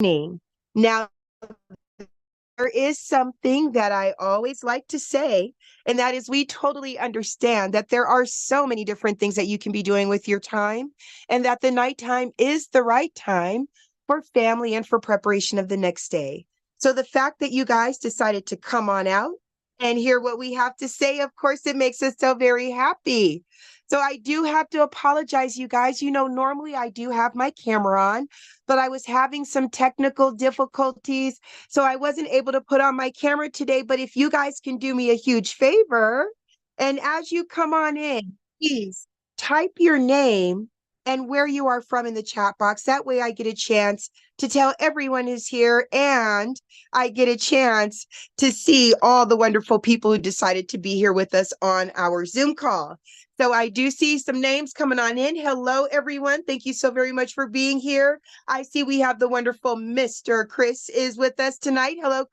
Now, there is something that I always like to say, and that is we totally understand that there are so many different things that you can be doing with your time, and that the nighttime is the right time for family and for preparation of the next day. So the fact that you guys decided to come on out and hear what we have to say, of course, it makes us so very happy. So I do have to apologize, you guys. Normally I do have my camera on, but I was having some technical difficulties, so I wasn't able to put on my camera today. But if you guys can do me a huge favor, and as you come on in, please type your name and where you are from in the chat box. That way I get a chance to tell everyone who's here, and I get a chance to see all the wonderful people who decided to be here with us on our Zoom call. So I do see some names coming on in. Hello, everyone. Thank you so very much for being here. I see we have the wonderful Mr. Chris is with us tonight. Hello.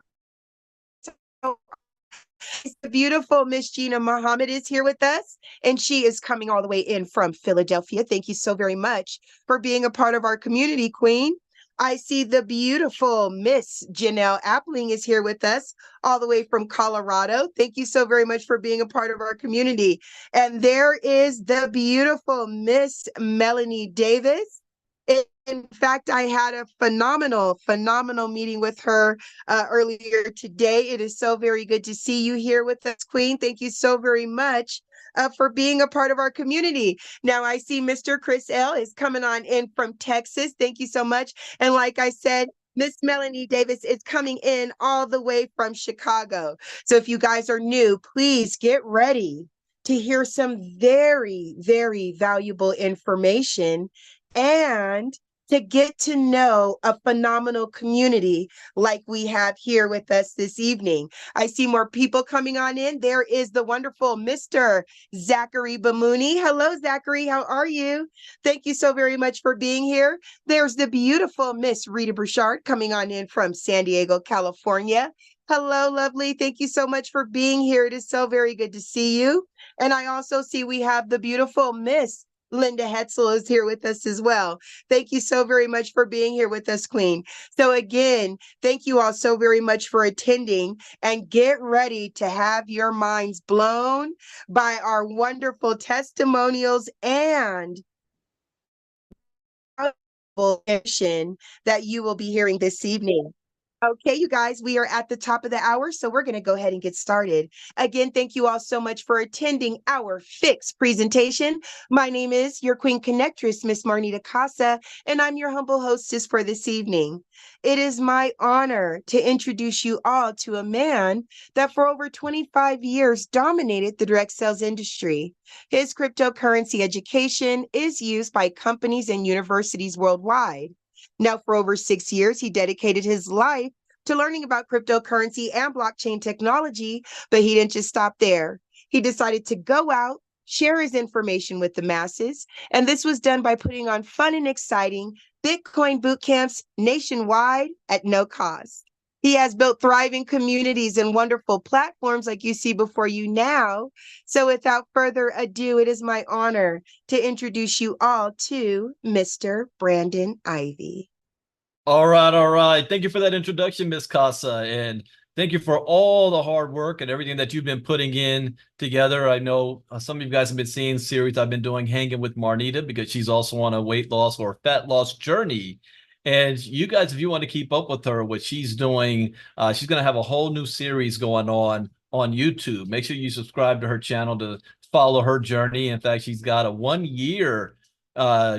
The beautiful Miss Gina Muhammad is here with us, and she is coming all the way in from Philadelphia. Thank you so very much for being a part of our community, Queen. I see the beautiful Miss Janelle Appling is here with us all the way from Colorado. Thank you so very much for being a part of our community. And there is the beautiful Miss Melanie Davis. In fact, I had a phenomenal meeting with her earlier today. It is so very good to see you here with us, Queen. Thank you so very much for being a part of our community. Now, I see Mr. Chris L. is coming on in from Texas. Thank you so much. And like I said, Miss Melanie Davis is coming in all the way from Chicago. So if you guys are new, please get ready to hear some very valuable information and to get to know a phenomenal community like we have here with us this evening. I see more people coming on in. There is the wonderful Mr. Zachary Bamouni. Hello, Zachary. How are you? Thank you so very much for being here. There's the beautiful Miss Rita Burchard coming on in from San Diego, California. Hello, lovely. Thank you so much for being here. It is so very good to see you. And I also see we have the beautiful Miss Linda Hetzel is here with us as well. Thank you so very much for being here with us, Queen. So again, thank you all so very much for attending, and get ready to have your minds blown by our wonderful testimonials and that you will be hearing this evening. Okay, you guys, we are at the top of the hour, so we're going to go ahead and get started. Again, thank you all so much for attending our pHix presentation. My name is your Queen Connectress, Miss Marnita Casa, and I'm your humble hostess for this evening. It is my honor to introduce you all to a man that for over 25 years dominated the direct sales industry. His cryptocurrency education is used by companies and universities worldwide. Now, for over 6 years, he dedicated his life to learning about cryptocurrency and blockchain technology, but he didn't just stop there. He decided to go out, share his information with the masses, and this was done by putting on fun and exciting Bitcoin boot camps nationwide at no cost. He has built thriving communities and wonderful platforms like you see before you now. So without further ado, it is my honor to introduce you all to Mr. Brandon Ivey. All right. Thank you for that introduction, Miss Casa, and thank you for all the hard work and everything that you've been putting in together. I know some of you guys have been seeing series I've been doing, Hanging with Marnita, because she's also on a weight loss or fat loss journey. And you guys, if you want to keep up with her, what she's doing, she's going to have a whole new series going on YouTube. Make sure you subscribe to her channel to follow her journey. In fact, she's got a 1-year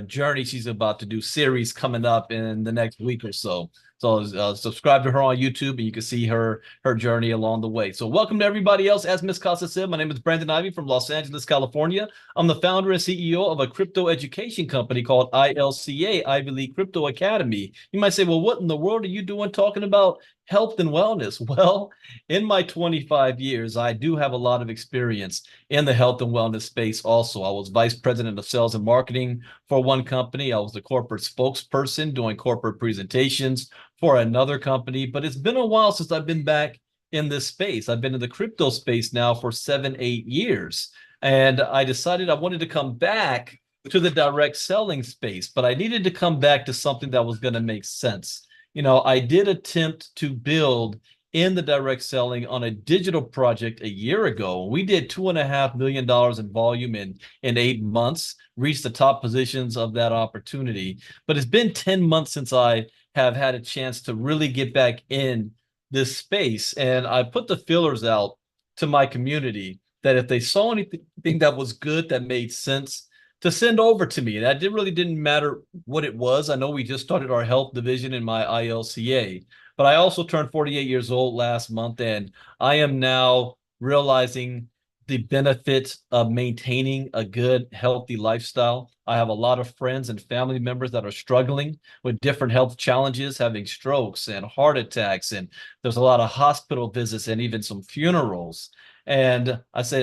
journey she's about to do series coming up in the next week or so. So subscribe to her on YouTube, and you can see her journey along the way. So welcome to everybody else. As Miss Casa said, my name is Brandon Ivey from Los Angeles, California. I'm the founder and CEO of a crypto education company called ILCA, Ivy League Crypto Academy. You might say, well, what in the world are you doing talking about health and wellness? Well, in my 25 years, I do have a lot of experience in the health and wellness space also. I was vice president of sales and marketing for one company. I was the corporate spokesperson doing corporate presentations for another company, but it's been a while since I've been back in this space. I've been in the crypto space now for 7-8 years, and I decided I wanted to come back to the direct selling space, but I needed to come back to something that was going to make sense. I did attempt to build in the direct selling on a digital project a year ago. We did $2.5 million in volume in 8 months, reached the top positions of that opportunity. But it's been 10 months since I have had a chance to really get back in this space. And I put the fillers out to my community that if they saw anything that was good, that made sense, to send over to me. And that really didn't matter what it was. I know we just started our health division in my ILCA, but I also turned 48 years old last month, and I am now realizing the benefits of maintaining a good, healthy lifestyle. I have a lot of friends and family members that are struggling with different health challenges, having strokes and heart attacks, and there's a lot of hospital visits and even some funerals. And I say,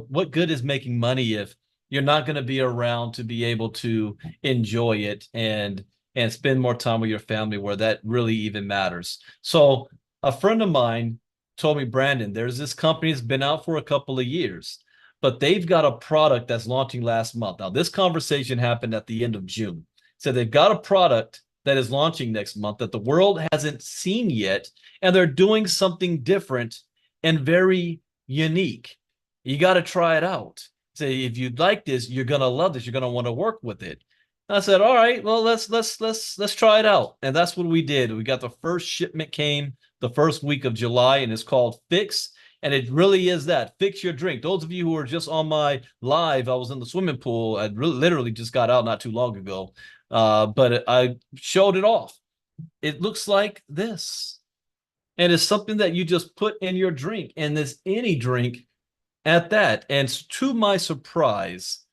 what good is making money if you're not going to be around to be able to enjoy it and spend more time with your family where that really even matters. So a friend of mine told me, Brandon, there's this company that's been out for a couple of years, but they've got a product that's launching last month. Now, this conversation happened at the end of June. So they've got a product that is launching next month that the world hasn't seen yet, and they're doing something different and very unique. You got to try it out. Say, if you like this, you're gonna love this. You're gonna want to work with it. I said, all right, well, let's try it out. And that's what we did. We got the first shipment came the first week of July, and it's called pHix. And it really is that. Fix your drink. Those of you who are just on my live, I was in the swimming pool. I literally just got out not too long ago. But I showed it off. It looks like this. And it's something that you just put in your drink. And it's any drink at that. And to my surprise,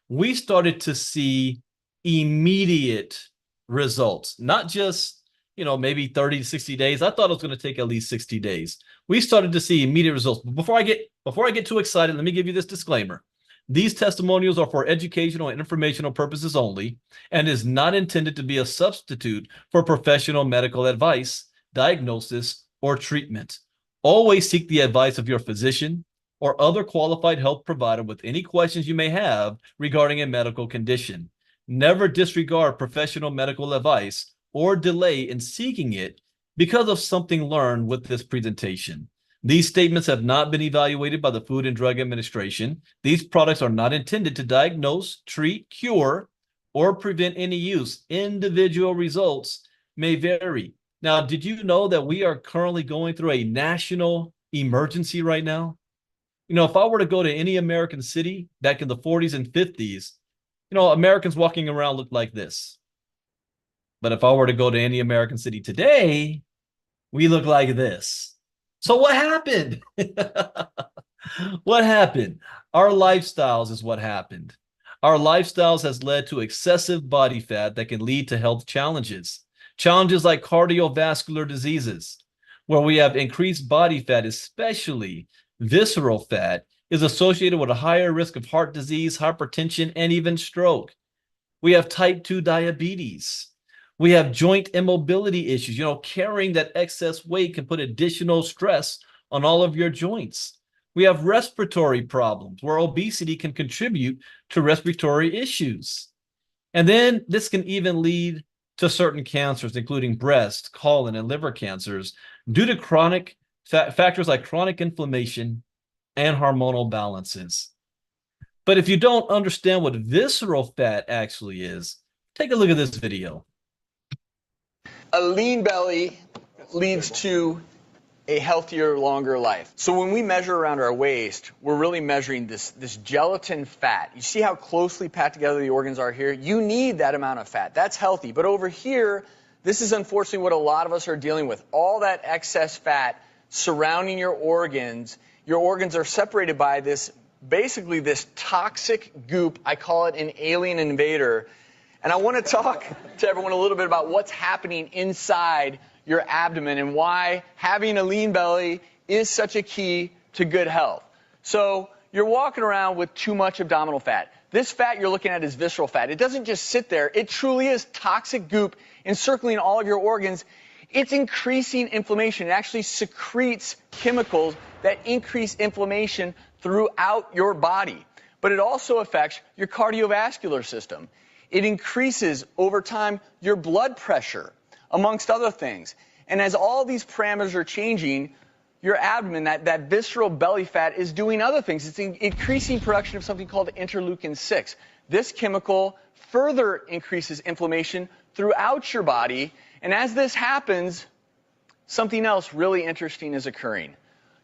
we started to see immediate results, not just, maybe 30 to 60 days. I thought it was going to take at least 60 days. We started to see immediate results. But before I get too excited, let me give you this disclaimer. These testimonials are for educational and informational purposes only and is not intended to be a substitute for professional medical advice, diagnosis, or treatment. Always seek the advice of your physician or other qualified health provider with any questions you may have regarding a medical condition. Never disregard professional medical advice or delay in seeking it because of something learned with this presentation. These statements have not been evaluated by the Food and Drug Administration. These products are not intended to diagnose, treat, cure, or prevent any use. Individual results may vary. Now, did you know that we are currently going through a national emergency right now? If I were to go to any American city back in the 40s and 50s, Americans walking around looked like this. But if I were to go to any American city today, we look like this. So what happened? What happened? Our lifestyles is what happened. Our lifestyles has led to excessive body fat that can lead to health challenges. Challenges like cardiovascular diseases, where we have increased body fat, especially visceral fat, is associated with a higher risk of heart disease, hypertension, and even stroke. We have type 2 diabetes. We have joint immobility issues. Carrying that excess weight can put additional stress on all of your joints. We have respiratory problems where obesity can contribute to respiratory issues. And then this can even lead to certain cancers, including breast, colon, and liver cancers, due to chronic factors like chronic inflammation and hormonal balances. But if you don't understand what visceral fat actually is, take a look at this video. A lean belly leads to a healthier, longer life. So when we measure around our waist, we're really measuring this gelatin fat. You see how closely packed together the organs are here? You need that amount of fat. That's healthy. But over here, this is unfortunately what a lot of us are dealing with. All that excess fat surrounding your organs. Your organs are separated by basically this toxic goop. I call it an alien invader. And I want to talk to everyone a little bit about what's happening inside your abdomen and why having a lean belly is such a key to good health. So you're walking around with too much abdominal fat. This fat you're looking at is visceral fat. It doesn't just sit there. It truly is toxic goop encircling all of your organs. It's increasing inflammation. It actually secretes chemicals that increase inflammation throughout your body. But it also affects your cardiovascular system. It increases over time your blood pressure. amongst other things. And as all these parameters are changing, your abdomen, that visceral belly fat, is doing other things. It's increasing production of something called interleukin-6. This chemical further increases inflammation throughout your body. And as this happens, something else really interesting is occurring.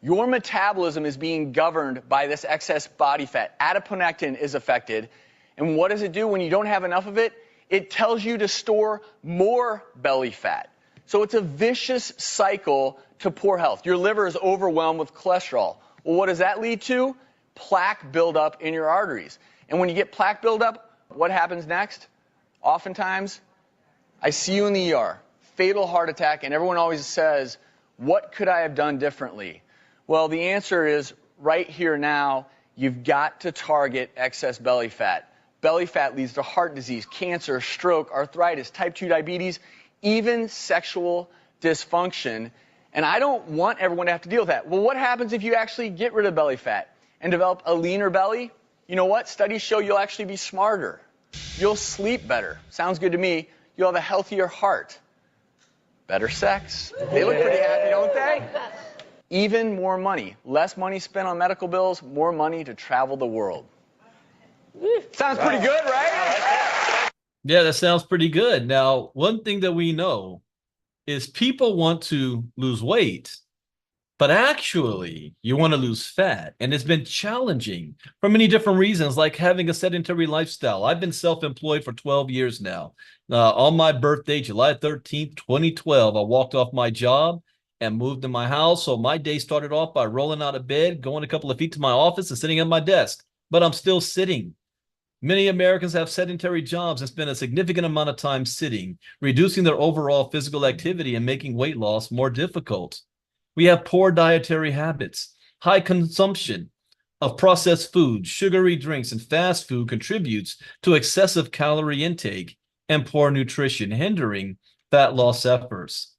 Your metabolism is being governed by this excess body fat. Adiponectin is affected. And what does it do when you don't have enough of it? It tells you to store more belly fat. So it's a vicious cycle to poor health. Your liver is overwhelmed with cholesterol. Well, what does that lead to? Plaque buildup in your arteries. And when you get plaque buildup, what happens next? Oftentimes, I see you in the ER, fatal heart attack, and everyone always says, what could I have done differently? Well, the answer is right here now, you've got to target excess belly fat. Belly fat leads to heart disease, cancer, stroke, arthritis, type 2 diabetes, even sexual dysfunction. And I don't want everyone to have to deal with that. Well, what happens if you actually get rid of belly fat and develop a leaner belly? You know what? Studies show you'll actually be smarter. You'll sleep better. Sounds good to me. You'll have a healthier heart. Better sex. They look pretty happy, don't they? Even more money. Less money spent on medical bills, more money to travel the world. Sounds pretty good, right? Yeah, that sounds pretty good. Now, one thing that we know is people want to lose weight, but actually you want to lose fat. And it's been challenging for many different reasons, like having a sedentary lifestyle. I've been self-employed for 12 years now. On my birthday, July 13th, 2012, I walked off my job and moved to my house. So my day started off by rolling out of bed, going a couple of feet to my office and sitting at my desk, but I'm still sitting. Many Americans have sedentary jobs and spend a significant amount of time sitting, reducing their overall physical activity and making weight loss more difficult. We have poor dietary habits. High consumption of processed foods, sugary drinks, and fast food contributes to excessive calorie intake and poor nutrition, hindering fat loss efforts.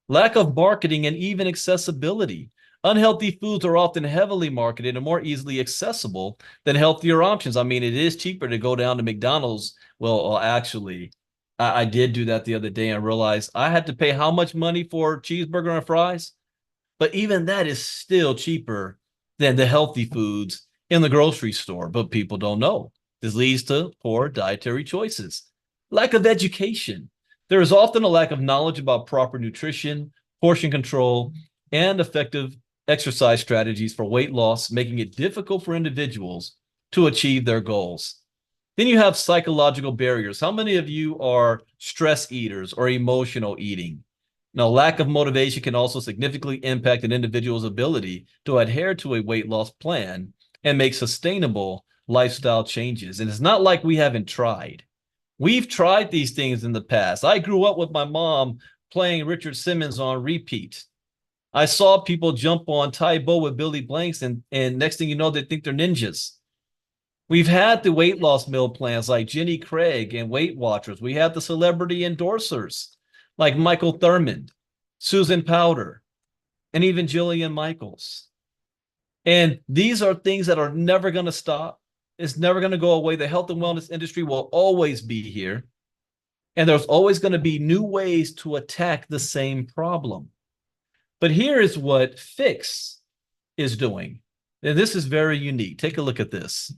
Lack of marketing and even accessibility. Unhealthy foods are often heavily marketed and more easily accessible than healthier options. I mean, it is cheaper to go down to McDonald's. Well, actually, I did do that the other day and realized I had to pay how much money for cheeseburger and fries? But even that is still cheaper than the healthy foods in the grocery store. But people don't know. This leads to poor dietary choices. Lack of education. There is often a lack of knowledge about proper nutrition, portion control, and effective exercise strategies for weight loss, making it difficult for individuals to achieve their goals. Then you have psychological barriers. How many of you are stress eaters or emotional eating? Now, lack of motivation can also significantly impact an individual's ability to adhere to a weight loss plan and make sustainable lifestyle changes. And it's not like we haven't tried. We've tried these things in the past. I grew up with my mom playing Richard Simmons on repeat. I saw people jump on Taebo with Billy Blanks, and next thing you know, they think they're ninjas. We've had the weight loss meal plans like Jenny Craig and Weight Watchers. We had the celebrity endorsers like Michael Thurmond, Susan Powder, and even Jillian Michaels. And these are things that are never going to stop. It's never going to go away. The health and wellness industry will always be here. And there's always going to be new ways to attack the same problem. But here is what pHix is doing. And this is very unique. Take a look at this.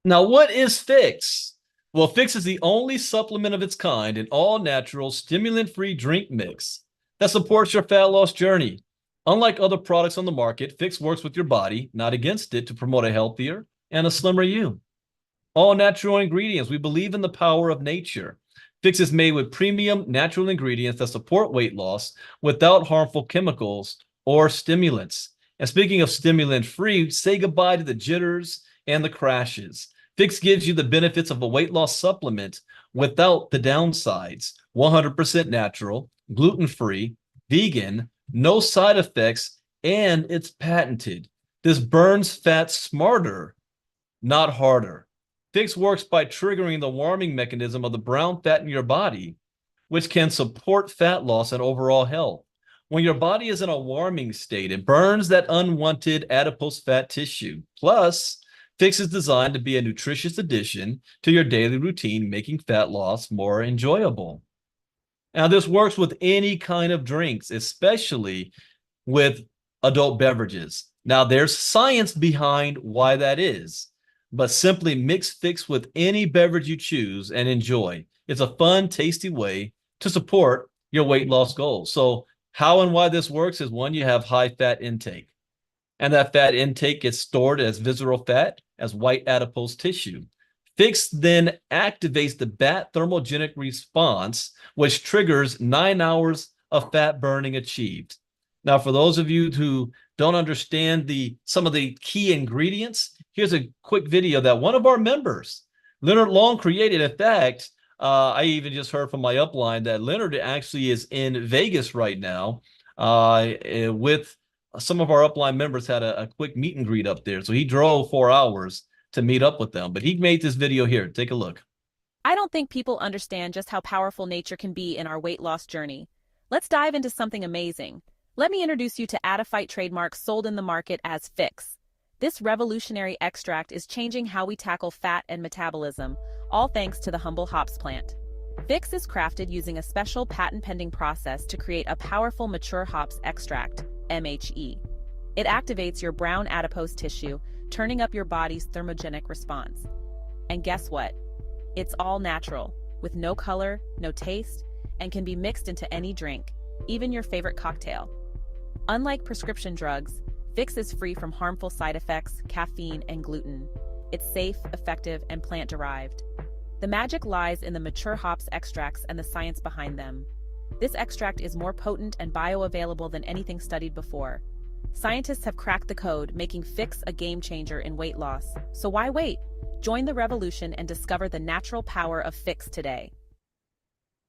Now, what is pHix? Well, pHix is the only supplement of its kind, an all-natural, stimulant-free drink mix that supports your fat loss journey. Unlike other products on the market, pHix works with your body, not against it, to promote a healthier and a slimmer you. All natural ingredients. We believe in the power of nature. pHix is made with premium natural ingredients that support weight loss without harmful chemicals or stimulants. And speaking of stimulant-free, say goodbye to the jitters and the crashes. pHix gives you the benefits of a weight loss supplement without the downsides. 100% natural, gluten-free, vegan, no side effects, and it's patented. This burns fat smarter, not harder. pHix works by triggering the warming mechanism of the brown fat in your body, which can support fat loss and overall health. When your body is in a warming state, it burns that unwanted adipose fat tissue. Plus, pHix is designed to be a nutritious addition to your daily routine, making fat loss more enjoyable. Now, this works with any kind of drinks, especially with adult beverages. Now, there's science behind why that is, but simply mix pHix with any beverage you choose and enjoy. It's a fun, tasty way to support your weight loss goals. So how and why this works is, one, you have high fat intake, and that fat intake gets stored as visceral fat, as white adipose tissue. pHix then activates the BAT thermogenic response, which triggers 9 hours of fat burning achieved. Now, for those of you who don't understand some of the key ingredients, here's a quick video that one of our members, Leonard Long, created. In fact, I even just heard from my upline that Leonard actually is in Vegas right now with some of our upline members. Had a quick meet and greet up there. So he drove 4 hours to meet up with them. But he made this video here. Take a look. I don't think people understand just how powerful nature can be in our weight loss journey. Let's dive into something amazing. Let me introduce you to Adiphyte trademark, sold in the market as pHix. This revolutionary extract is changing how we tackle fat and metabolism, all thanks to the humble hops plant. pHix is crafted using a special patent-pending process to create a powerful mature hops extract, MHE. It activates your brown adipose tissue, turning up your body's thermogenic response. And guess what? It's all natural, with no color, no taste, and can be mixed into any drink, even your favorite cocktail. Unlike prescription drugs, pHix is free from harmful side effects, caffeine, and gluten. It's safe, effective, and plant-derived. The magic lies in the mature hops extracts and the science behind them. This extract is more potent and bioavailable than anything studied before. Scientists have cracked the code, making pHix a game-changer in weight loss. So why wait? Join the revolution and discover the natural power of pHix today.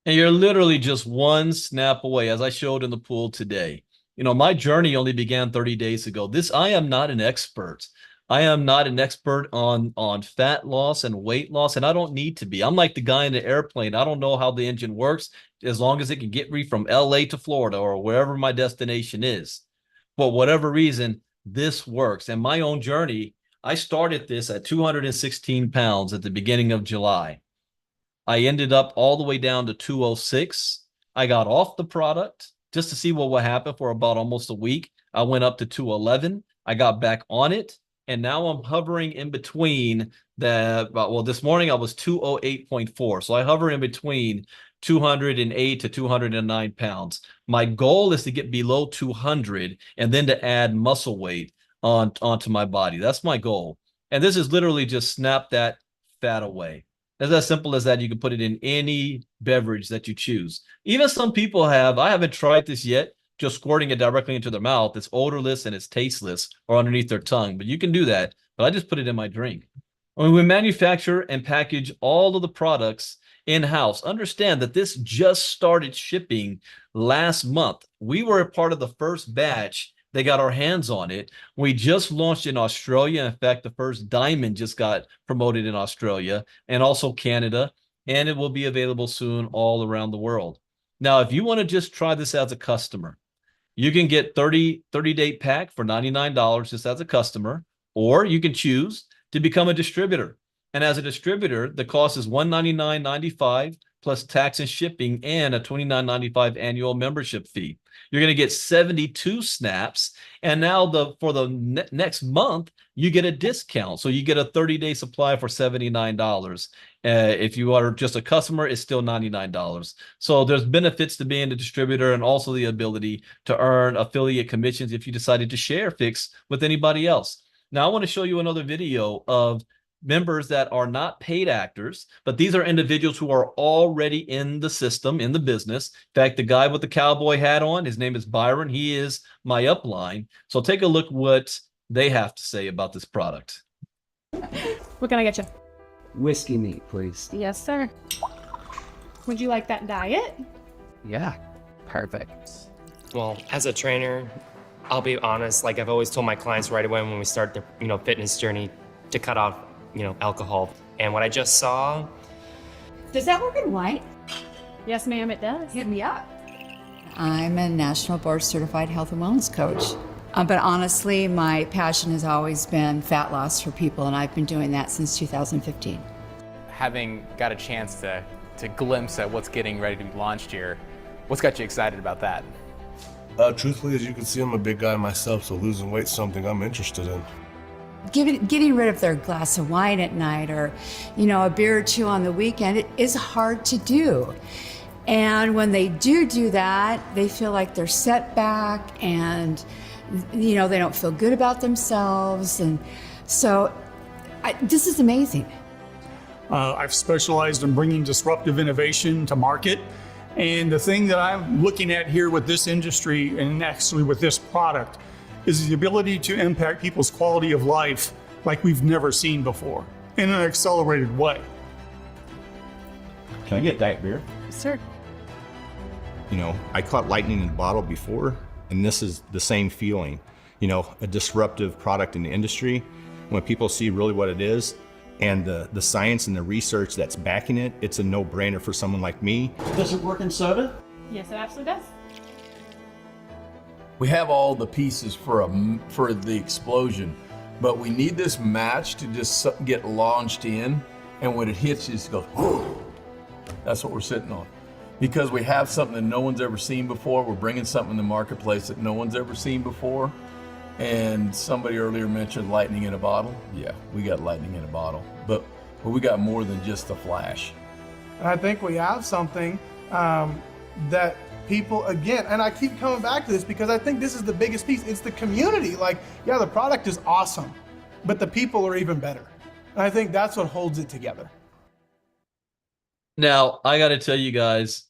And you're literally just one snap away, as I showed in the pool today. You know, my journey only began 30 days ago. I am not an expert. I am not an expert on fat loss and weight loss, and I don't need to be. I'm like the guy in the airplane. I don't know how the engine works, as long as it can get me from LA to Florida or wherever my destination is. For whatever reason, this works. And my own journey, I started this at 216 pounds at the beginning of July. I ended up all the way down to 206. I got off the product just to see what would happen for about almost a week. I went up to 211. I got back on it, and now I'm hovering in between this morning I was 208.4. So I hover in between 208 to 209 pounds. My goal is to get below 200 and then to add muscle weight onto my body. That's my goal. And this is literally just snap that fat away. It's as simple as that. You can put it in any beverage that you choose. Even some people I haven't tried this yet, just squirting it directly into their mouth. It's odorless and it's tasteless, or underneath their tongue, but you can do that. But I just put it in my drink. When we manufacture and package all of the products in-house, understand that this just started shipping last month. We were a part of the first batch that got our hands on it. We just launched in Australia. In fact, the first diamond just got promoted in Australia and also Canada, and it will be available soon all around the world. Now, if you want to just try this as a customer, you can get 30-day pack for $99 just as a customer, or you can choose to become a distributor. And as a distributor, the cost is $199.95 plus tax and shipping and a $29.95 annual membership fee. You're going to get 72 snaps. And now for the next month, you get a discount. So you get a 30-day supply for $79. If you are just a customer, it's still $99. So there's benefits to being a distributor, and also the ability to earn affiliate commissions if you decided to share pHix with anybody else. Now I want to show you another video of members that are not paid actors, but these are individuals who are already in the system, in the business. In fact, the guy with the cowboy hat on, his name is Byron. He is my upline. So take a look what they have to say about this product. What can I get you? Whiskey meat, please. Yes, sir. Would you like that diet? Yeah, perfect. Well, as a trainer, I'll be honest, like I've always told my clients right away when we start their, fitness journey to cut off, alcohol. And what I just saw. Does that work in white? Yes, ma'am, it does. Hit me up. I'm a national board certified health and wellness coach. But honestly, my passion has always been fat loss for people, and I've been doing that since 2015. Having got a chance to glimpse at what's getting ready to be launched here, what's got you excited about that? Truthfully, as you can see, I'm a big guy myself, so losing weight's something I'm interested in. Getting rid of their glass of wine at night or, a beer or two on the weekend, it is hard to do. And when they do that, they feel like they're set back and, they don't feel good about themselves. And so this is amazing. I've specialized in bringing disruptive innovation to market. And the thing that I'm looking at here with this industry and actually with this product is the ability to impact people's quality of life like we've never seen before in an accelerated way. Can I get diet beer? Sir. I caught lightning in a bottle before, and this is the same feeling. A disruptive product in the industry, when people see really what it is, and the science and the research that's backing it, it's a no-brainer for someone like me. Does it work in soda? Yes, it absolutely does. We have all the pieces for the explosion, but we need this match to just get launched in, and when it hits, you just go, whoa. That's what we're sitting on. Because we have something that no one's ever seen before. We're bringing something in the marketplace that no one's ever seen before. And somebody earlier mentioned lightning in a bottle. Yeah, we got lightning in a bottle, but we got more than just the flash. And I think we have something that people, again, and I keep coming back to this because I think this is the biggest piece. It's the community. Like, yeah, the product is awesome, but the people are even better. And I think that's what holds it together. Now, I got to tell you guys,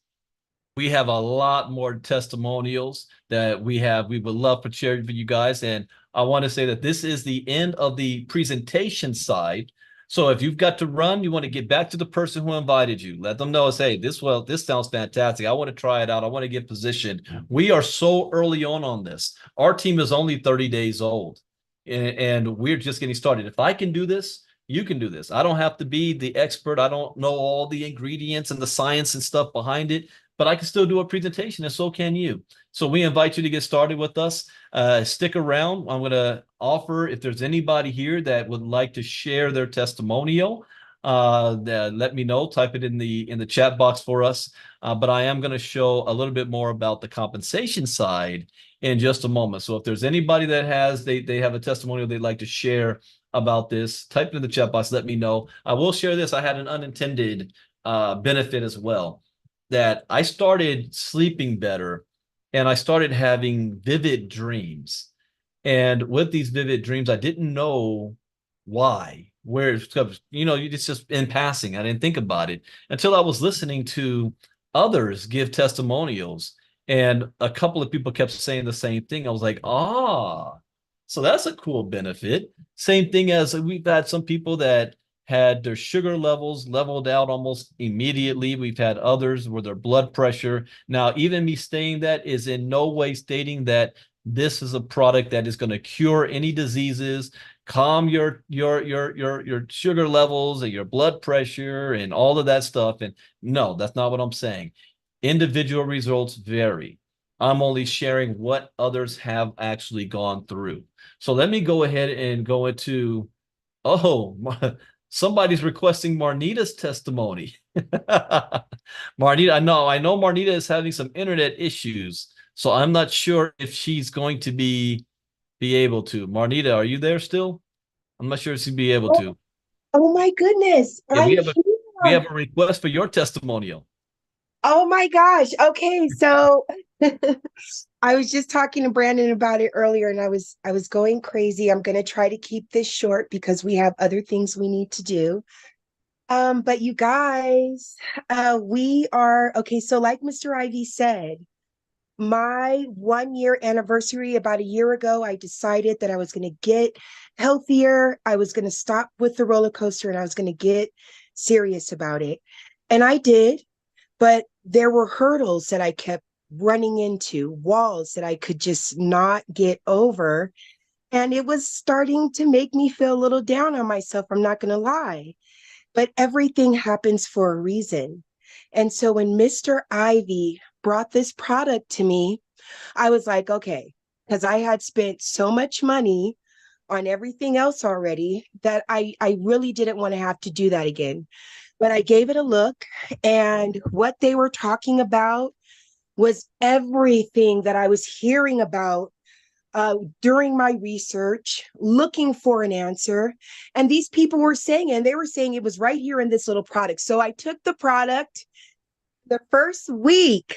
we have a lot more testimonials that we would love to share with you guys. And I want to say that this is the end of the presentation side. So if you've got to run, you want to get back to the person who invited you. Let them know, say, this sounds fantastic. I want to try it out. I want to get positioned. We are so early on this. Our team is only 30 days old, and we're just getting started. If I can do this, you can do this. I don't have to be the expert. I don't know all the ingredients and the science and stuff behind it, but I can still do a presentation, and so can you. So we invite you to get started with us. Stick around. I'm going to offer, if there's anybody here that would like to share their testimonial, let me know. Type it in the chat box for us. But I am going to show a little bit more about the compensation side in just a moment. So if there's anybody that they have a testimonial they'd like to share about this, type it in the chat box. Let me know. I will share this. I had an unintended benefit as well, that I started sleeping better and I started having vivid dreams. And with these vivid dreams, I didn't know why, where it's just in passing. I didn't think about it until I was listening to others give testimonials. And a couple of people kept saying the same thing. I was like, so that's a cool benefit. Same thing as we've had some people that had their sugar levels leveled out almost immediately. We've had others where their blood pressure. Now, even me saying that is in no way stating that this is a product that is going to cure any diseases, calm your sugar levels and your blood pressure and all of that stuff. And no, that's not what I'm saying. Individual results vary. I'm only sharing what others have actually gone through. So let me go ahead and go into, somebody's requesting Marnita's testimony. Marnita, I know Marnita is having some internet issues, so I'm not sure if she's going to be able to. Marnita, are you there still? I'm not sure if she'll be able to. Oh my goodness. Yeah, we have a request for your testimonial. Oh my gosh. Okay, so I was just talking to Brandon about it earlier and I was going crazy. I'm going to try to keep this short because we have other things we need to do. But you guys, we are okay. So like Mr. Ivy said, my 1 year anniversary about a year ago, I decided that I was going to get healthier. I was going to stop with the roller coaster and I was going to get serious about it. And I did, but there were hurdles that I kept running into, walls that I could just not get over. And it was starting to make me feel a little down on myself. I'm not going to lie, but everything happens for a reason. And so when Mr. Ivy brought this product to me, I was like, okay, because I had spent so much money on everything else already that I really didn't want to have to do that again. But I gave it a look, and what they were talking about was everything that I was hearing about during my research, looking for an answer. And these people were saying, and they were saying it was right here in this little product. So I took the product the first week,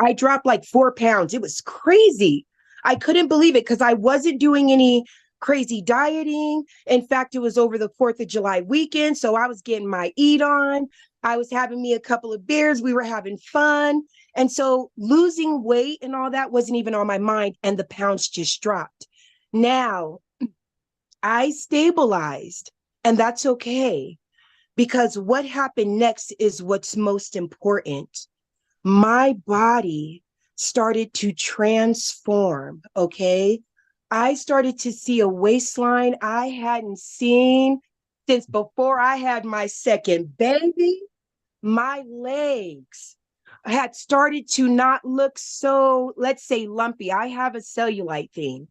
I dropped like 4 pounds. It was crazy. I couldn't believe it because I wasn't doing any crazy dieting. In fact, it was over the 4th of July weekend. So I was getting my eat on. I was having me a couple of beers. We were having fun. And so losing weight and all that wasn't even on my mind. And the pounds just dropped. Now I stabilized, and that's okay. Because what happened next is what's most important. My body started to transform, okay? I started to see a waistline I hadn't seen since before I had my second baby. My legs had started to not look so, let's say, lumpy. I have a cellulite thing.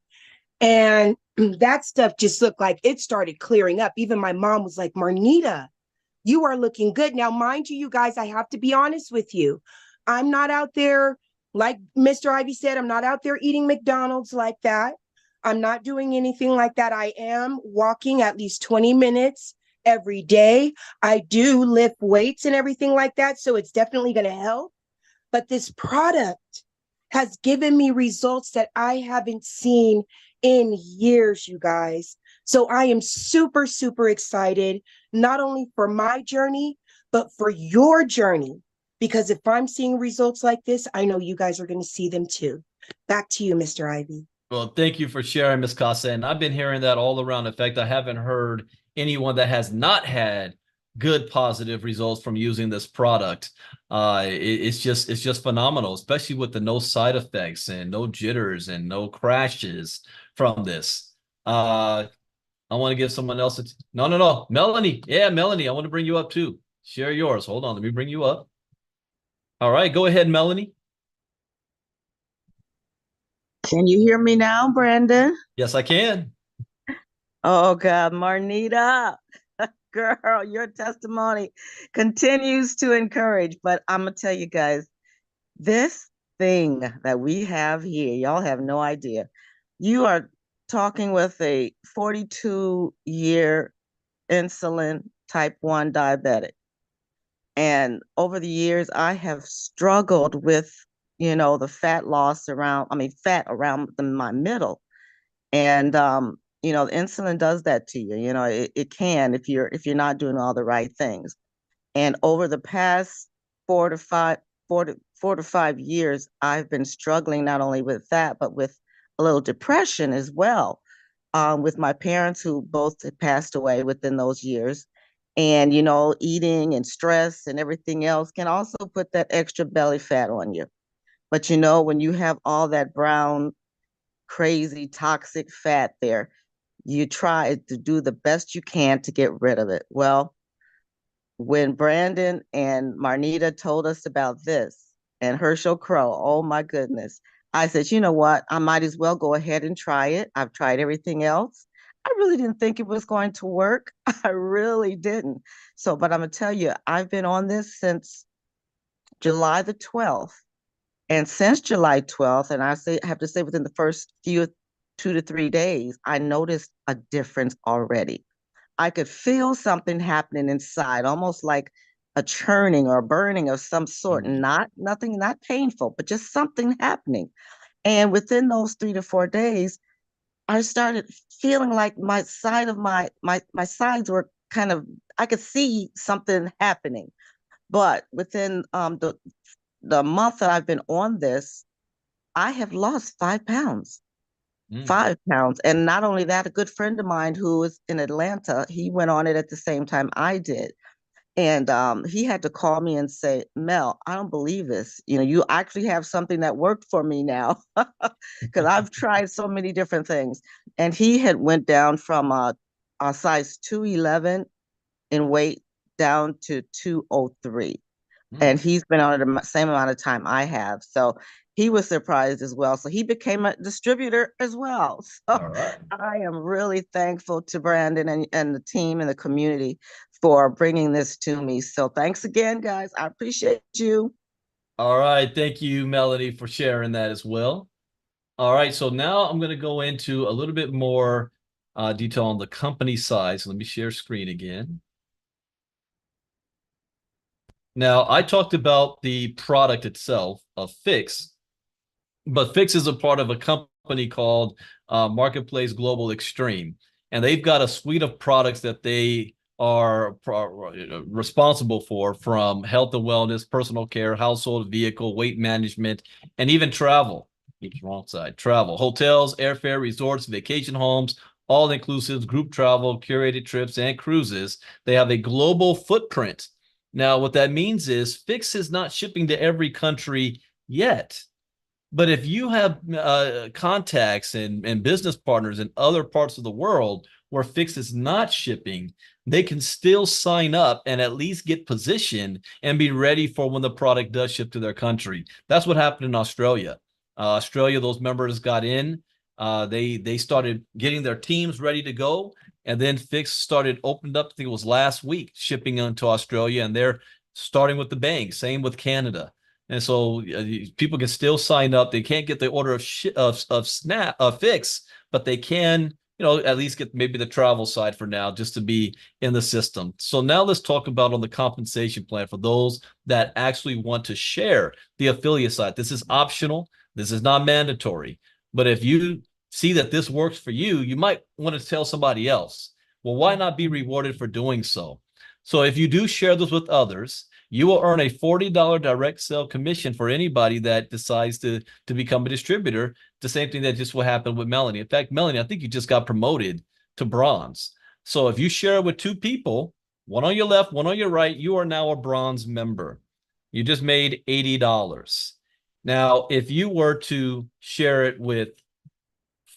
And that stuff just looked like it started clearing up. Even my mom was like, Marnita, you are looking good. Now, mind you, you guys, I have to be honest with you. I'm not out there, like Mr. Ivy said, I'm not out there eating McDonald's like that. I'm not doing anything like that. I am walking at least 20 minutes every day. I do lift weights and everything like that. So it's definitely going to help. But this product has given me results that I haven't seen in years, you guys. So I am super, super excited, not only for my journey, but for your journey. Because if I'm seeing results like this, I know you guys are going to see them too. Back to you, Mr. Ivy. Well, thank you for sharing, Ms. Casa. And I've been hearing that all around. In fact, I haven't heard anyone that has not had good positive results from using this product. It's just phenomenal, especially with the no side effects and no jitters and no crashes from this. I want to give someone else no, Melanie. Yeah, Melanie, I want to bring you up too. Share yours. Hold on, let me bring you up. All right, go ahead, Melanie. Can you hear me now, Brandon? Yes, I can. Oh God, Marnita, girl, your testimony continues to encourage. But I'm gonna tell you guys, this thing that we have here, y'all have no idea. You are talking with a 42-year insulin type 1 diabetic. And over the years, I have struggled with, the fat loss fat around my middle. And, the insulin does that to you. It can if you're not doing all the right things. And over the past 4 to 5 years, I've been struggling not only with that, but with a little depression as well, with my parents who both had passed away within those years. And, eating and stress and everything else can also put that extra belly fat on you. But, when you have all that brown, crazy, toxic fat there, you try to do the best you can to get rid of it. Well, when Brandon and Marnita told us about this and Herschel Crow, oh my goodness, I said, you know what? I might as well go ahead and try it. I've tried everything else. I really didn't think it was going to work. I really didn't. So, but I'm going to tell you, I've been on this since July the 12th. And since July 12th, and I have to say within the first 2 to 3 days, I noticed a difference already. I could feel something happening inside, almost like a churning or a burning of some sort, Mhm. not painful, but just something happening. And within those 3 to 4 days, I started feeling like my side of my sides were kind of, I could see something happening. But within the month that I've been on this, I have lost 5 pounds. Mm. 5 pounds. And not only that, a good friend of mine who is in Atlanta, he went on it at the same time I did. And he had to call me and say, Mel, I don't believe this. You actually have something that worked for me now, because I've tried so many different things. And he had went down from a size 211 in weight down to 203. And he's been on it the same amount of time I have. So he was surprised as well. So he became a distributor as well. So All right. I am really thankful to Brandon and the team and the community for bringing this to me. So thanks again, guys. I appreciate you. All right. Thank you, Melanie, for sharing that as well. All right. So now I'm going to go into a little bit more detail on the company side. So let me share screen again. Now, I talked about the product itself of pHix, but pHix is a part of a company called Marketplace Global Extreme. And they've got a suite of products that they are responsible for, from health and wellness, personal care, household, vehicle, weight management, and even travel. Oops, wrong side. Travel, hotels, airfare, resorts, vacation homes, all inclusive, group travel, curated trips, and cruises. They have a global footprint. Now, what that means is pHix is not shipping to every country yet. But if you have contacts and business partners in other parts of the world where pHix is not shipping, they can still sign up and at least get positioned and be ready for when the product does ship to their country. That's what happened in Australia. Australia, those members got in. They started getting their teams ready to go, and then pHix started opened up. I think it was last week, shipping into Australia, and they're starting with the bang. Same with Canada. And so people can still sign up. They can't get the order of pHix, but they can, at least get maybe the travel side for now, just to be in the system. So now let's talk about on the compensation plan for those that actually want to share the affiliate side. This is optional. This is not mandatory. But if you see that this works for you, you might want to tell somebody else. Well, why not be rewarded for doing so? So if you do share this with others, you will earn a $40 direct sale commission for anybody that decides to become a distributor. The same thing that just will happen with Melanie. In fact, Melanie, I think you just got promoted to bronze. So if you share it with two people, one on your left, one on your right, you are now a bronze member. You just made $80. Now, if you were to share it with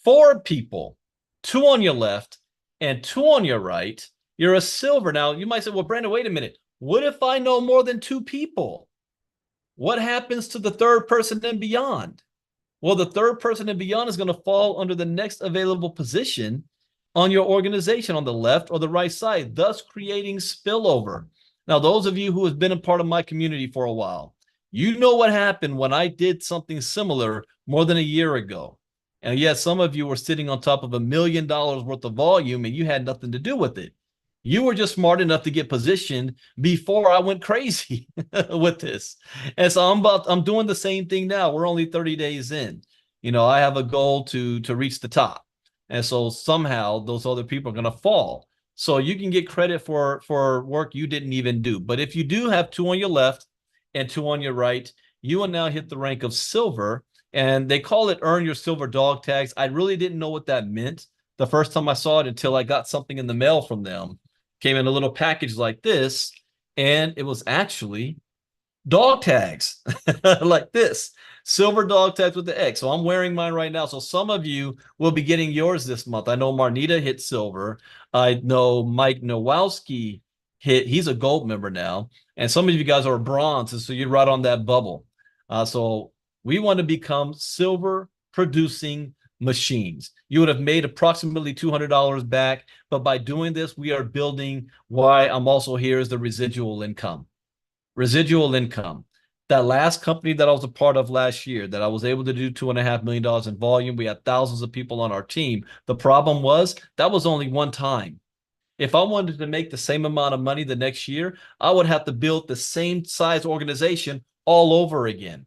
4 people, 2 on your left and 2 on your right, you're a silver. Now, you might say, well, Brandon, wait a minute. What if I know more than 2 people? What happens to the third person and beyond? Well, the third person and beyond is going to fall under the next available position on your organization on the left or the right side, thus creating spillover. Now, those of you who have been a part of my community for a while, you know what happened when I did something similar more than a year ago. And yet some of you were sitting on top of $1 million worth of volume and you had nothing to do with it. You were just smart enough to get positioned before I went crazy with this. And so I'm doing the same thing now. We're only 30 days in. I have a goal to reach the top. And so somehow those other people are going to fall. So you can get credit for work you didn't even do. But if you do have 2 on your left and 2 on your right, you will now hit the rank of silver. And they call it earn your silver dog tags. I really didn't know what that meant the first time I saw it until I got something in the mail from them. Came in a little package like this, and it was actually dog tags like this, silver dog tags with the X. So I'm wearing mine right now. So some of you will be getting yours this month. I know Marnita hit silver. I know Mike Nowalski he's a gold member now. And some of you guys are bronze. And so you're right on that bubble. So we want to become silver producing machines. You would have made approximately $200 back, but by doing this, we are building why I'm also here is the residual income. Residual income. That last company that I was a part of last year, that I was able to do $2.5 million in volume, we had thousands of people on our team. The problem was that was only one time. If I wanted to make the same amount of money the next year, I would have to build the same size organization all over again.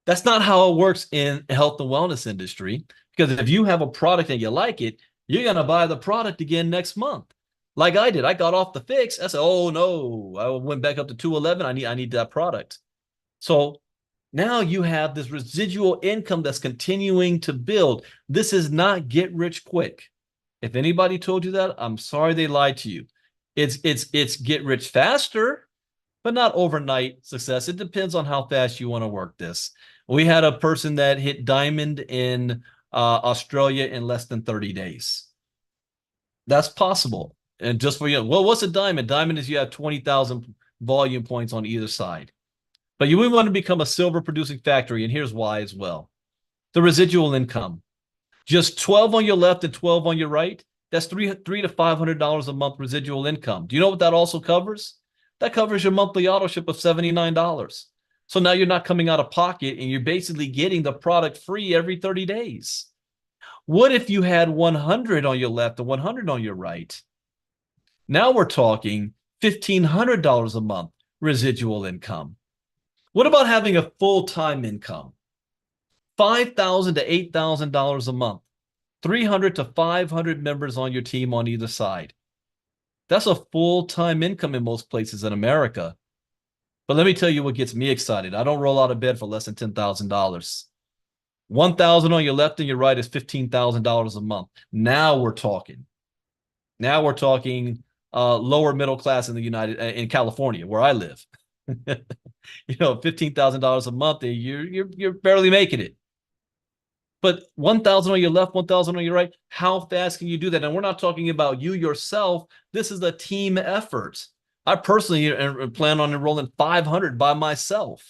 That's not how it works in health and wellness industry. Because if you have a product and you like it, you're going to buy the product again next month. Like I did. I got off the pHix. I said, oh no, I went back up to 211. I need that product. So now you have this residual income that's continuing to build. This is not get rich quick. If anybody told you that, I'm sorry they lied to you. It's get rich faster, but not overnight success. It depends on how fast you want to work this. We had a person that hit diamond in Australia in less than 30 days. That's possible. And just for you, well, what's a diamond? Diamond is you have 20,000 volume points on either side. But you would want to become a silver producing factory, and here's why as well. The residual income. Just 12 on your left and 12 on your right, that's $300 to $500 a month residual income. Do you know what that also covers? That covers your monthly auto ship of $79. So now you're not coming out of pocket and you're basically getting the product free every 30 days. What if you had 100 on your left and 100 on your right? Now we're talking $1,500 a month residual income. What about having a full-time income? $5,000 to $8,000 a month, 300 to 500 members on your team on either side. That's a full-time income in most places in America. But let me tell you what gets me excited. I don't roll out of bed for less than $10,000. $1,000 on your left and your right is $15,000 a month. Now we're talking. Now we're talking lower middle class in California, where I live. You know, $15,000 a month, you're barely making it. But 1,000 on your left, 1,000 on your right, how fast can you do that? And we're not talking about you yourself. This is a team effort. I personally plan on enrolling 500 by myself.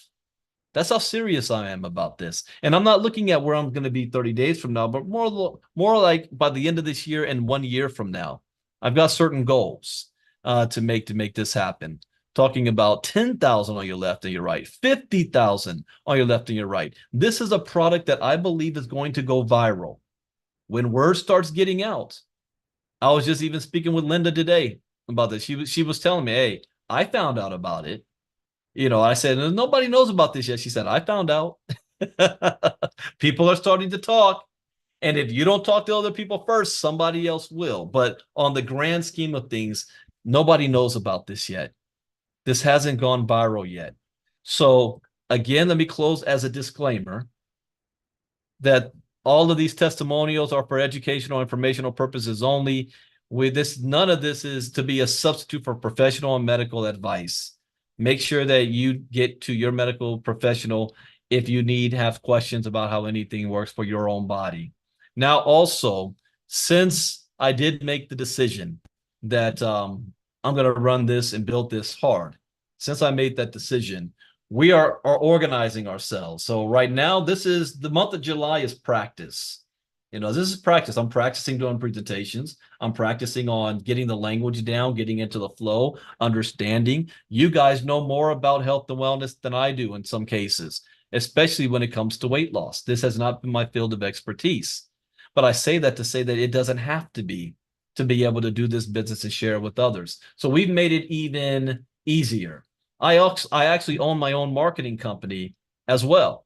That's how serious I am about this. And I'm not looking at where I'm going to be 30 days from now, but more like by the end of this year and 1 year from now. I've got certain goals to make this happen. Talking about 10,000 on your left and your right, 50,000 on your left and your right. This is a product that I believe is going to go viral. When word starts getting out, I was just even speaking with Linda today about this. She was telling me, hey, I found out about it. You know, I said, nobody knows about this yet. She said, I found out. People are starting to talk. And if you don't talk to other people first, somebody else will. But on the grand scheme of things, nobody knows about this yet. This hasn't gone viral yet. So again, let me close as a disclaimer that all of these testimonials are for educational, informational purposes only. None of this is to be a substitute for professional and medical advice. Make sure that you get to your medical professional if you have questions about how anything works for your own body. Now, also, since I did make the decision that I'm going to run this and build this hard, since I made that decision, we are organizing ourselves. So right now, this is the month of July is practice. You know, this is practice. I'm practicing doing presentations. I'm practicing on getting the language down, getting into the flow, understanding. You guys know more about health and wellness than I do in some cases, especially when it comes to weight loss. This has not been my field of expertise. But I say that to say that it doesn't have to be able to do this business and share it with others. So we've made it even easier. I actually own my own marketing company as well.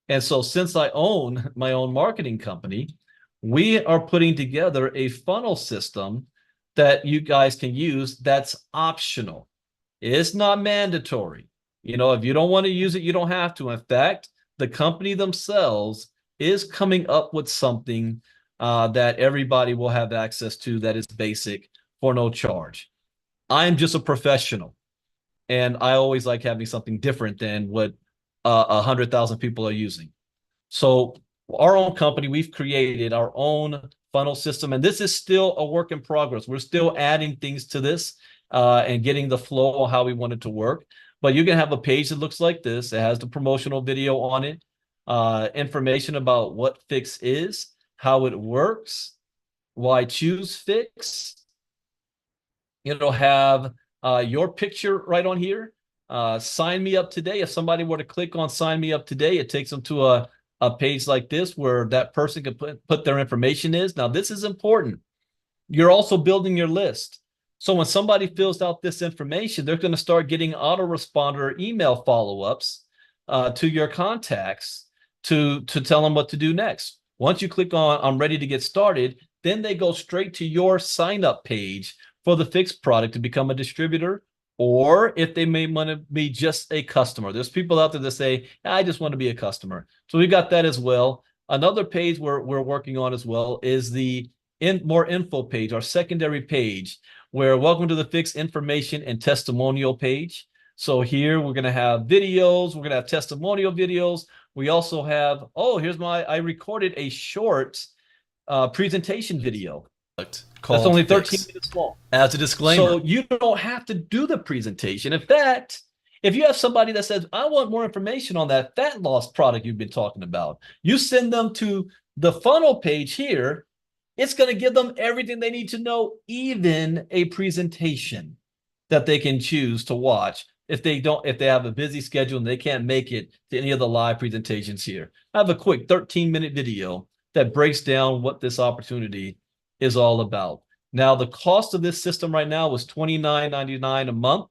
And so since I own my own marketing company, we are putting together a funnel system that you guys can use that's optional. It's not mandatory. You know, if you don't want to use it, you don't have to. In fact, the company themselves is coming up with something that everybody will have access to that is basic for no charge. I'm just a professional, and I always like having something different than what 100,000 people are using. So our own company, we've created our own funnel system, and this is still a work in progress. We're still adding things to this and getting the flow of how we want it to work. But you can have a page that looks like this. It has the promotional video on it, information about what pHix is, how it works, why choose pHix. It'll have your picture right on here. Sign me up today. If somebody were to click on sign me up today, it takes them to a page like this where that person can put their information is. Now, this is important. You're also building your list. So when somebody fills out this information, they're going to start getting autoresponder email follow-ups to your contacts to tell them what to do next. Once you click on I'm ready to get started, then they go straight to your sign-up page for the pHix product to become a distributor, or if they may want to be just a customer. There's people out there that say, I just want to be a customer. So we got that as well. Another page we're working on as well is the more info page, our secondary page, where welcome to the pHix information and testimonial page. So here we're going to have videos, we're going to have testimonial videos. We also have, I recorded a short presentation video. That's only 13 minutes long. As a disclaimer. So you don't have to do the presentation. In fact, if you have somebody that says, I want more information on that fat loss product you've been talking about, you send them to the funnel page here. It's going to give them everything they need to know, even a presentation that they can choose to watch if they have a busy schedule and they can't make it to any of the live presentations here. I have a quick 13-minute video that breaks down what this opportunity is all about. Now, the cost of this system right now was $29.99 a month.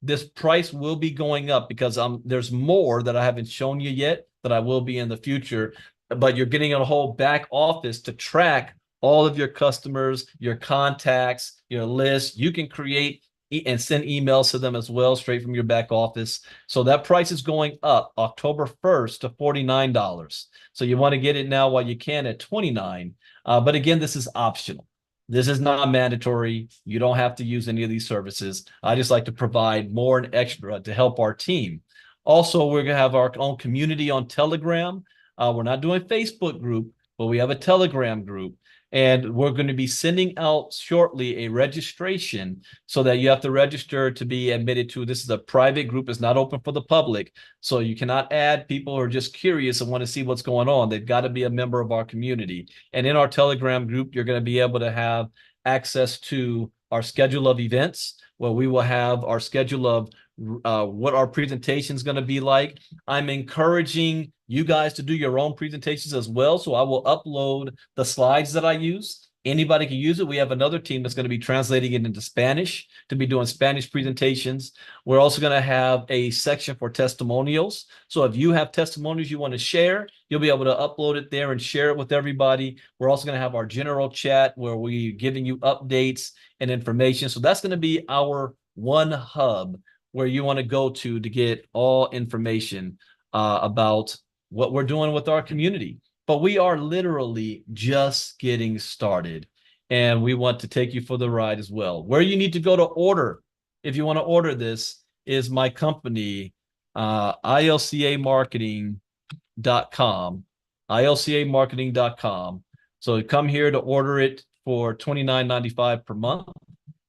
This price will be going up because there's more that I haven't shown you yet that I will be in the future, but you're getting a whole back office to track all of your customers, your contacts, your list. You can create and send emails to them as well, straight from your back office. So that price is going up October 1st to $49. So you want to get it now while you can at $29. But again, this is optional. This is not mandatory. You don't have to use any of these services. I just like to provide more and extra to help our team. Also, we're going to have our own community on Telegram. We're not doing Facebook group, but we have a Telegram group. And we're going to be sending out shortly a registration so that you have to register to be admitted to. This is a private group. It's not open for the public. So you cannot add people who are just curious and want to see what's going on. They've got to be a member of our community. And in our Telegram group, you're going to be able to have access to our schedule of events, where we will have our schedule of what our presentation is going to be like. I'm encouraging you guys to do your own presentations as well. So I will upload the slides that I use. Anybody can use it. We have another team that's going to be translating it into Spanish to be doing Spanish presentations. We're also going to have a section for testimonials. So if you have testimonials you want to share, you'll be able to upload it there and share it with everybody. We're also going to have our general chat where we're giving you updates and information. So that's going to be our one hub where you want to go to get all information about what we're doing with our community. But we are literally just getting started, and we want to take you for the ride as well. Where you need to go to order, if you want to order this, is my company, ilcamarketing.com, ilcamarketing.com. So come here to order it for $29.95 per month,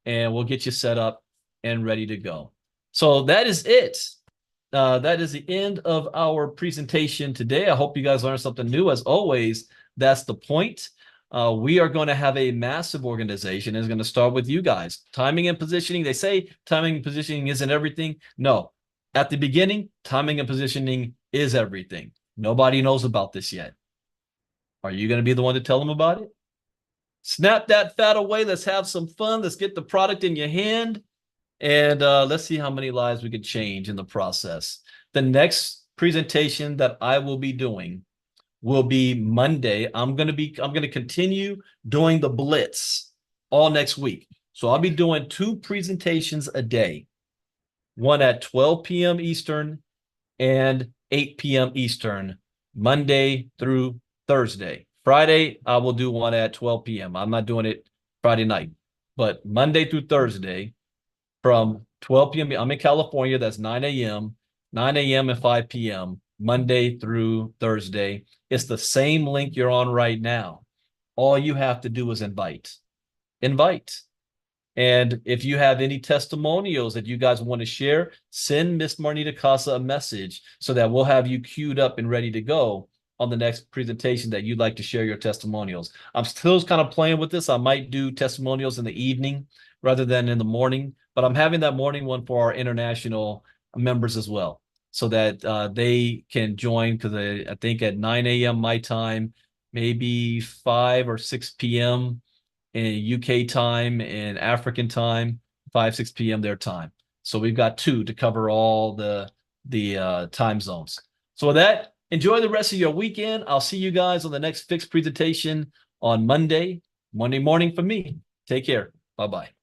and we'll get you set up and ready to go. So that is it. That is the end of our presentation today. I hope you guys learned something new. As always, that's the point. We are going to have a massive organization. It's going to start with you guys. Timing and positioning. They say timing and positioning isn't everything. No. At the beginning, timing and positioning is everything. Nobody knows about this yet. Are you going to be the one to tell them about it? Snap that fat away. Let's have some fun. Let's get the product in your hand. And let's see how many lives we could change in the process. The next presentation that I will be doing will be Monday. I'm going to continue doing the Blitz all next week. So I'll be doing 2 presentations a day, one at 12 p.m. Eastern and 8 p.m. Eastern, Monday through Thursday. Friday, I will do one at 12 p.m. I'm not doing it Friday night, but Monday through Thursday, from 12 p.m. I'm in California. That's 9 a.m., 9 a.m. and 5 p.m., Monday through Thursday. It's the same link you're on right now. All you have to do is invite. And if you have any testimonials that you guys want to share, send Miss Marnita Casa a message so that we'll have you queued up and ready to go on the next presentation that you'd like to share your testimonials. I'm still kind of playing with this. I might do testimonials in the evening rather than in the morning. But I'm having that morning one for our international members as well, so that they can join, because I think at 9 a.m. my time, maybe 5 or 6 p.m. in UK time and African time, 5, 6 p.m. their time. So we've got 2 to cover all the time zones. So with that, enjoy the rest of your weekend. I'll see you guys on the next pHix presentation on Monday morning for me. Take care. Bye-bye.